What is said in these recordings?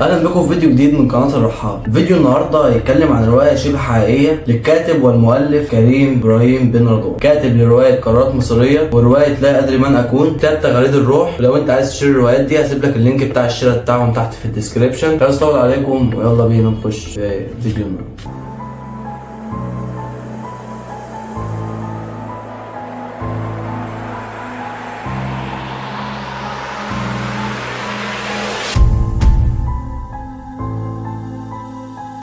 اهلا بكم في فيديو جديد من قناه الرحاب. فيديو النهارده هيتكلم عن روايه شبه حقيقيه للكاتب والمؤلف كريم ابراهيم بن رضوان، كاتب لروايه قارات مصريه وروايه لا ادري من اكون، كتاب تغريد الروح. ولو انت عايز تشتري الروايات دي هسيب لك اللينك بتاع الشراء بتاعهم تحت في الديسكريبشن. مش هطول عليكم ويلا بينا نخش في فيديونا.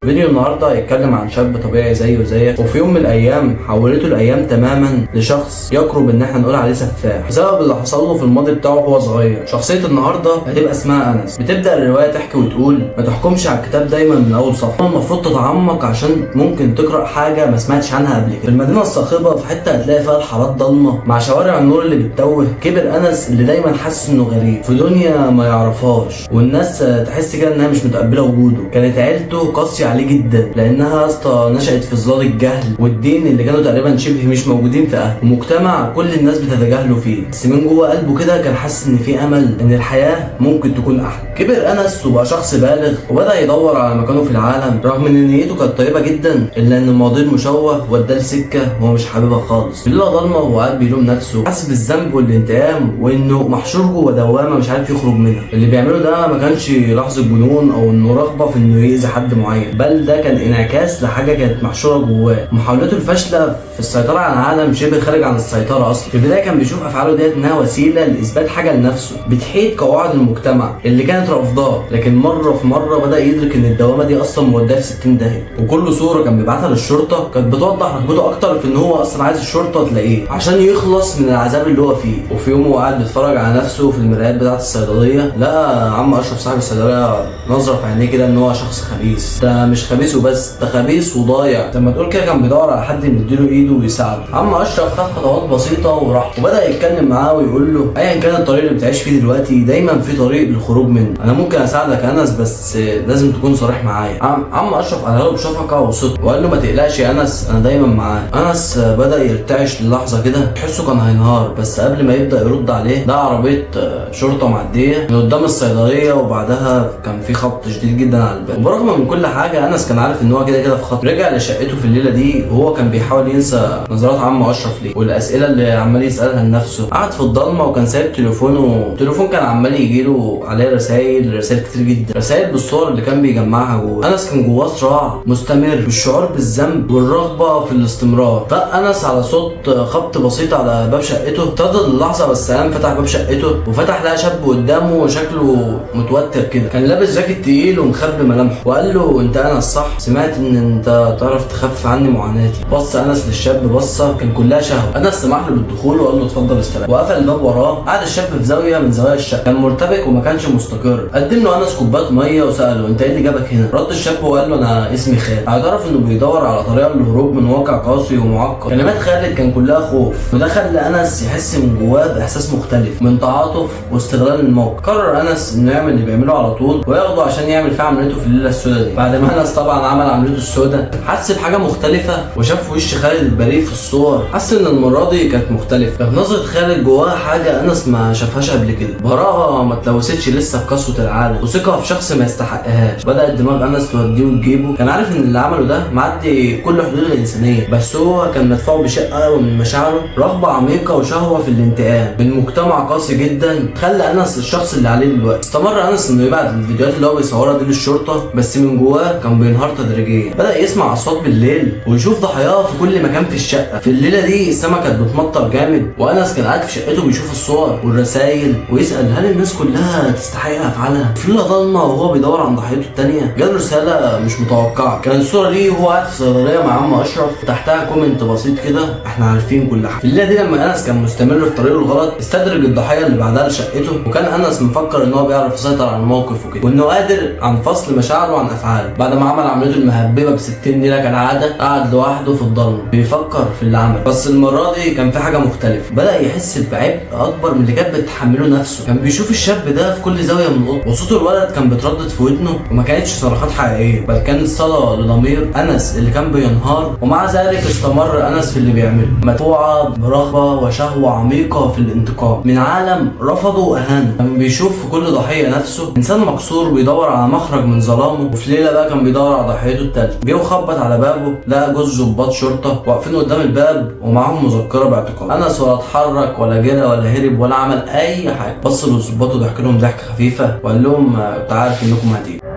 فيديو النهارده هيتكلم عن شاب طبيعي زيه وزيك، وفي يوم من الايام حولته الايام تماما لشخص يقرب ان احنا نقول عليه سفاح بسبب اللي حصل له في الماضي بتاعه وهو صغير. شخصيه النهارده هتبقى اسمها انس. بتبدا الروايه تحكي وتقول: ما تحكمش على الكتاب دايما من اول صفحه، المفروض تتعمق عشان ممكن تقرا حاجه ما سمعتش عنها قبل كده. في المدينه الصاخبه في حته هتلاقي فيها الحارات ضلمه مع شوارع النور اللي بتتوه، كبر انس اللي دايما حاسس انه غريب في دنيا ما يعرفهاش، والناس تحس كده انها مش متقبله وجوده. كانت عيلته قاسيه عليه جدا لانها اسطى نشأت في ظلال الجهل والدين اللي كانوا تقريبا شبه مش موجودين في اهله، ومجتمع كل الناس بتتجاهله فيه. بس من جوه قلبه كده كان حاسس ان في امل ان الحياه ممكن تكون احلى. كبر انس وبقى شخص بالغ وبدا يدور على مكانه في العالم، رغم ان نيته كانت طيبه جدا الا ان الماضي المشوه وداه لسكه هو مش حاببها خالص. في ليله ضلمه وهو قاعد بيلوم نفسه، حاسس بالذنب والانتقام وانه محشور جوه دوامه مش عارف يخرج منها. اللي بيعمله ده ما كانش لحظه جنون او انه رغبه في انه يأذي حد معين، بل ده كان انعكاس لحاجه كانت محشوره جواه. محاولته الفاشله في السيطره على العالم شبه خارج عن السيطره اصلا. في البدايه كان بيشوف افعاله ديت انها وسيله لاثبات حاجه لنفسه بتحيط قواعد المجتمع اللي كانت رافضاه، لكن مره في مره بدا يدرك ان الدوامه دي اصلا موداه في 60 داهيه. وكل صوره كان بيبعتها للشرطه كانت بتوضح رغبته اكتر في ان هو اصلا عايز الشرطه تلاقيه عشان يخلص من العذاب اللي هو فيه. وفي يوم وهو قاعد بيتفرج على نفسه في المرايات بتاعه الصيدليه، لقى عم اشرف صاحب الصيدليه نظره في عينيه كده ان هو شخص خبيث. ده مش خبيث وبس، ده خبيث وضايع. لما تقول كده كان بيدور على حد يمديله ايده ويساعده. عم اشرف خد خطوات بسيطه وراح وبدا يتكلم معاه ويقول له: ايا كان الطريق اللي بتعيش فيه دلوقتي دايما في طريق للخروج منه. انا ممكن اساعدك انس بس لازم تكون صريح معايا. عم اشرف قال له بشفقه وصدق وقال له: ما تقلقش يا انس، انا دايما معاك. انس بدا يرتعش للحظه كده، تحسه كان هينهار، بس قبل ما يبدا يرد عليه ده عربيه شرطه معديه من قدام الصيدليه، وبعدها كان في خبط شديد جدا على الباب. وبرغم من كل حاجه انس كان عارف ان هو كده في خطر. رجع لشقته في الليله دي وهو كان بيحاول ينسى نظرات عم اشرف ليه والاسئله اللي عمال يسالها لنفسه. قعد في الضلمه وكان سايب تليفونه، التليفون كان عمال يجيله عليه رسائل كتير جدا، رسائل بالصور اللي كان بيجمعها جوه. انس كان جواه صراع مستمر بالشعور بالذنب والرغبه في الاستمرار. فانس على صوت خبط بسيط على باب شقته، ابتدى اللحظه بس قام فتح باب شقته وفتح لقى شاب قدامه شكله متوتر كده، كان لابس جاكيت تقيل ومخبي ملامحه، وقال له: انت انس صح؟ سمعت ان انت تعرف تخفف عني معاناتي. بص انس للشاب بصه كان كلها شهوه. انس سمح له بالدخول وقال له: اتفضل استريح، وقفل الباب وراه. قعد الشاب في زاويه من زوايا الشقه، كان مرتبك وما كانش مستقر. قدم له انس كوبايه ميه وساله: انت ايه اللي جابك هنا؟ رد الشاب وقال له: انا اسمي خالد. اعترف انه بيدور على طريقه للهروب من واقع قاسي ومعقد. كلمات خالد كان كلها خوف، وده خلى انس يحس من جواه باحساس مختلف من تعاطف واستغلال الموقف. قرر انس انه يعمل اللي بيعمله على طول وياخده عشان يعمل فيه عمليته في الليله السوداء دي. بعد ما انس طبعا عمل عمليته السوداء حس بحاجه مختلفه وشاف وش خالد البريء في الصور، حس ان المره دي كانت مختلفه. كانت نظره خالد جواها حاجه انس ما شافهاش قبل كده، براءه ما اتلوثتش لسه بقسوه العالم وثقه في شخص ما يستحقهاش. بدات دماغ انس توديه وتجيبه، كان عارف ان اللي عمله ده معدي كل حدود الانسانيه، بس هو كان مدفوع بشيء اقوى من مشاعره، رغبه عميقه وشهوه في الانتقام من مجتمع قاسي جدا خلى انس الشخص اللي عليه دلوقتي. استمر انس انه يبعت الفيديوهات اللي هو بيصورها دي للشرطه، بس من جواه كان بينهار تدريجيا. بدا يسمع اصوات بالليل ويشوف ضحاياه في كل مكان في الشقه. في الليله دي السما كانت بتمطر جامد، وانس كان قاعد في شقته بيشوف الصور والرسائل ويسال: هل الناس كلها تستحق افعالها؟ في ليله ضلمه وهو بيدور عن ضحيته الثانيه جاله رساله مش متوقعه. كانت الصوره دي وهو قاعد في صيدليه مع عم اشرف، تحتها كومنت بسيط كده: احنا عارفين كل حاجه. في الليله دي لما انس كان مستمر في طريقه الغلط استدرج الضحيه اللي بعدها لشقته، وكان انس مفكر ان هو بيعرف يسيطر على الموقف وكده، وانه قادر عن فصل مشاعره عن افعاله. بعد ما عمل عمليته المهببه ب 60 نيله كالعاده قعد لوحده في الضلمه بيفكر في اللي عمله. بس المره دي كان في حاجه مختلفه، بدا يحس بعبء اكبر من اللي كانت بتحمله نفسه. كان بيشوف الشاب ده في كل زاويه من الاوضه، وصوت الولد كان بيتردد في ودنه وما كانتش صرخات حقيقيه، بل كانت صدى لضمير انس اللي كان بينهار. ومع ذلك استمر انس في اللي بيعمله، مدفوعه برغبه وشهوه عميقه في الانتقام من عالم رفضه واهانه. كان بيشوف في كل ضحيه نفسه انسان مكسور بيدور على مخرج من ظلامه. وفي ليله بقى كان بيدور على ضحيته التالتة، جه وخبط على بابه لقى جوز ضباط شرطه واقفين قدام الباب ومعاهم مذكره باعتقال. انس ولا اتحرك ولا جرى ولا هرب ولا عمل اي حاجه، بص للظباط وضحك لهم ضحكه خفيفه وقال لهم كنت عارف انكم هتيجوا.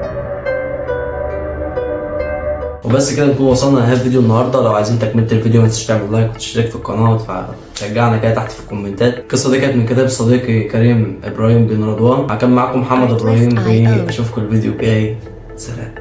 وبس كده نكون وصلنا لنهايه الفيديو النهارده. لو عايزين تكمله الفيديو ما تنساش تعمل لايك وتشترك في القناه وتشجعنا كده تحت في الكومنتات. القصه دي كانت من كتاب صديقي كريم ابراهيم بن رضوان. هكون معاكم محمد ابراهيم، اشوفكم الفيديو الجاي. سلام.